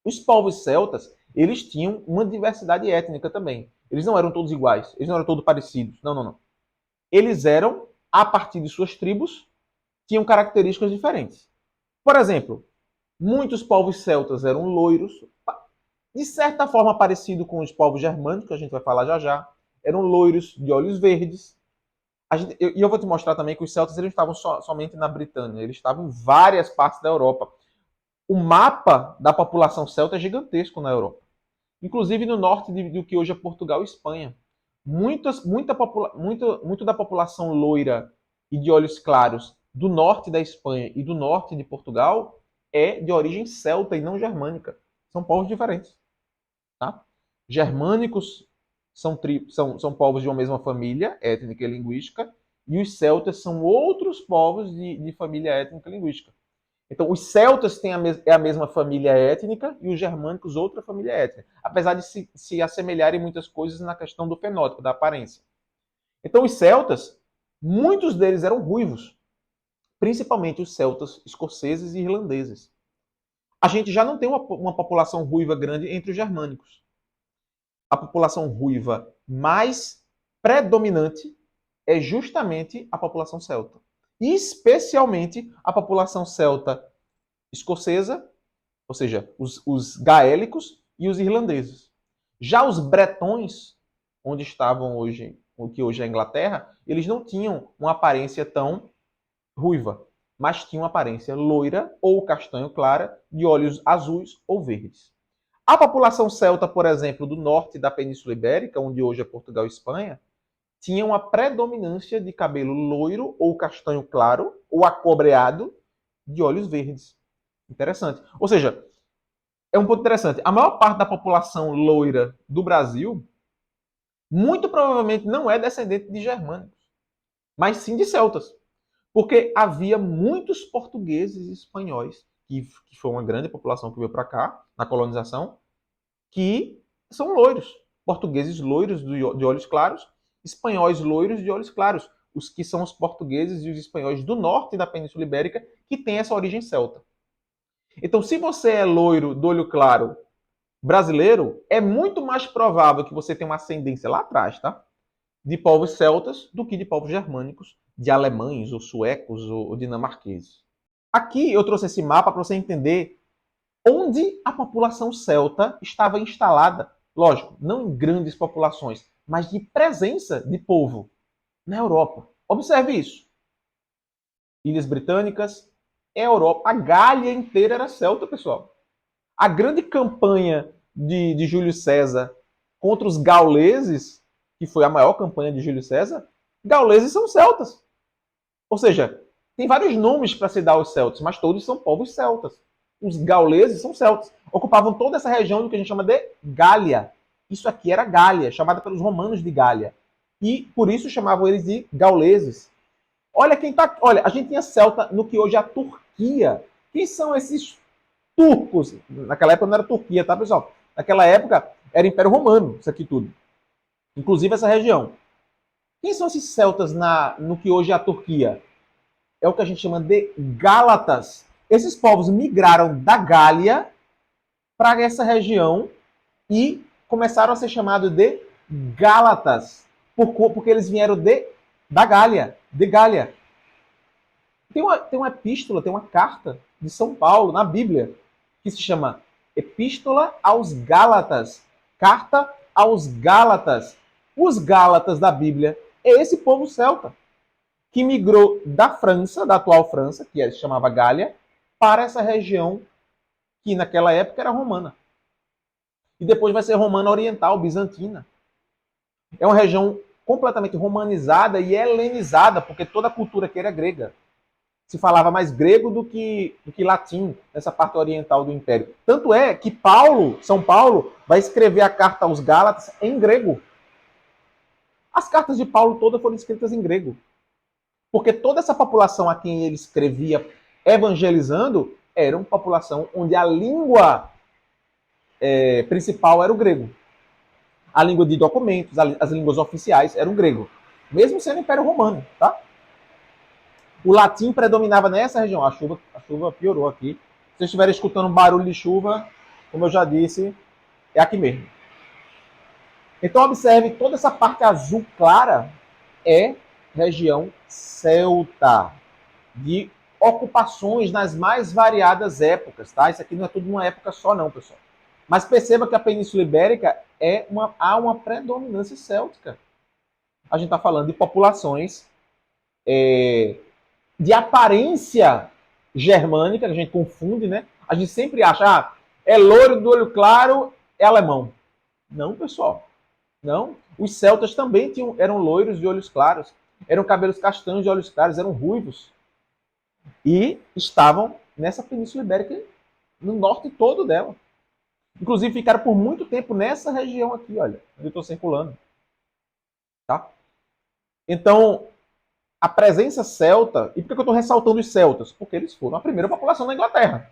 Os povos celtas, eles tinham uma diversidade étnica também. Eles não eram todos iguais, eles não eram todos parecidos. Não, não, não. Eles eram, a partir de suas tribos, tinham características diferentes. Por exemplo, muitos povos celtas eram loiros, de certa forma parecido com os povos germânicos, que a gente vai falar já já. Eram loiros, de olhos verdes. E eu vou te mostrar também que os celtas eles estavam somente na Britânia, eles estavam em várias partes da Europa. O mapa da população celta é gigantesco na Europa. Inclusive no norte do que hoje é Portugal e Espanha. Muito da população loira e de olhos claros do norte da Espanha e do norte de Portugal é de origem celta e não germânica. São povos diferentes. Tá? Germânicos são povos de uma mesma família étnica e linguística, e os celtas são outros povos de família étnica e linguística. Então, os celtas têm a mesma família étnica e os germânicos outra família étnica, apesar de se assemelharem em muitas coisas na questão do fenótipo, da aparência. Então, os celtas, muitos deles eram ruivos, principalmente os celtas escoceses e irlandeses. A gente já não tem uma população ruiva grande entre os germânicos. A população ruiva mais predominante é justamente a população celta. E especialmente a população celta escocesa, ou seja, os gaélicos e os irlandeses. Já os bretões, onde estavam hoje, o que hoje é a Inglaterra, eles não tinham uma aparência tão ruiva, mas tinham uma aparência loira ou castanho clara, de olhos azuis ou verdes. A população celta, por exemplo, do norte da Península Ibérica, onde hoje é Portugal e Espanha, tinha uma predominância de cabelo loiro ou castanho claro ou acobreado de olhos verdes. Interessante. Ou seja, é um ponto interessante. A maior parte da população loira do Brasil, muito provavelmente não é descendente de germânicos, mas sim de celtas. Porque havia muitos portugueses e espanhóis, que foi uma grande população que veio para cá, na colonização, que são loiros. Portugueses loiros de olhos claros, espanhóis loiros de olhos claros. Os que são os portugueses e os espanhóis do norte da Península Ibérica, que têm essa origem celta. Então, se você é loiro, do olho claro, brasileiro, é muito mais provável que você tenha uma ascendência lá atrás, tá? De povos celtas do que de povos germânicos, de alemães, ou suecos, ou dinamarqueses. Aqui eu trouxe esse mapa para você entender onde a população celta estava instalada. Lógico, não em grandes populações, mas de presença de povo na Europa. Observe isso. Ilhas Britânicas, Europa, a Gália inteira era celta, pessoal. A grande campanha de Júlio César contra os gauleses, que foi a maior campanha de Júlio César, gauleses são celtas. Ou seja, tem vários nomes para se dar aos celtas, mas todos são povos celtas. Os gauleses são celtas. Ocupavam toda essa região do que a gente chama de Gália. Isso aqui era Gália, chamada pelos romanos de Gália. E por isso chamavam eles de gauleses. Olha quem tá. Olha, a gente tinha celta no que hoje é a Turquia. Quem são esses turcos? Naquela época não era Turquia, tá, pessoal? Naquela época era Império Romano, isso aqui tudo. Inclusive essa região. Quem são esses celtas no que hoje é a Turquia? É o que a gente chama de Gálatas. Esses povos migraram da Gália para essa região e começaram a ser chamados de Gálatas, porque eles vieram da Gália, de Gália. Tem uma epístola, tem uma carta de São Paulo na Bíblia que se chama Epístola aos Gálatas, Carta aos Gálatas. Os Gálatas da Bíblia é esse povo celta que migrou da França, da atual França, que se chamava Gália, para essa região que naquela época era romana. E depois vai ser romana oriental, bizantina. É uma região completamente romanizada e helenizada, porque toda a cultura aqui era grega. Se falava mais grego do que latim, nessa parte oriental do Império. Tanto é que São Paulo, vai escrever a carta aos Gálatas em grego. As cartas de Paulo todas foram escritas em grego. Porque toda essa população a quem ele escrevia evangelizando era uma população onde a língua principal era o grego. A língua de documentos, as línguas oficiais eram o grego. Mesmo sendo Império Romano, tá? O latim predominava nessa região. A chuva piorou aqui. Se vocês estiverem escutando um barulho de chuva, como eu já disse, é aqui mesmo. Então observe, toda essa parte azul clara é região celta, de ocupações nas mais variadas épocas, tá? Isso aqui não é tudo numa época só não, pessoal. Mas perceba que a Península Ibérica há uma predominância céltica. A gente está falando de populações de aparência germânica, que a gente confunde, né? A gente sempre acha, é loiro do olho claro, é alemão. Não, pessoal. Não. Os celtas também eram loiros de olhos claros. Eram cabelos castanhos de olhos claros, eram ruivos. E estavam nessa Península Ibérica, no norte todo dela. Inclusive ficaram por muito tempo nessa região aqui, olha, onde eu estou circulando. Tá? Então, a presença celta, e por que eu estou ressaltando os celtas? Porque eles foram a primeira população da Inglaterra.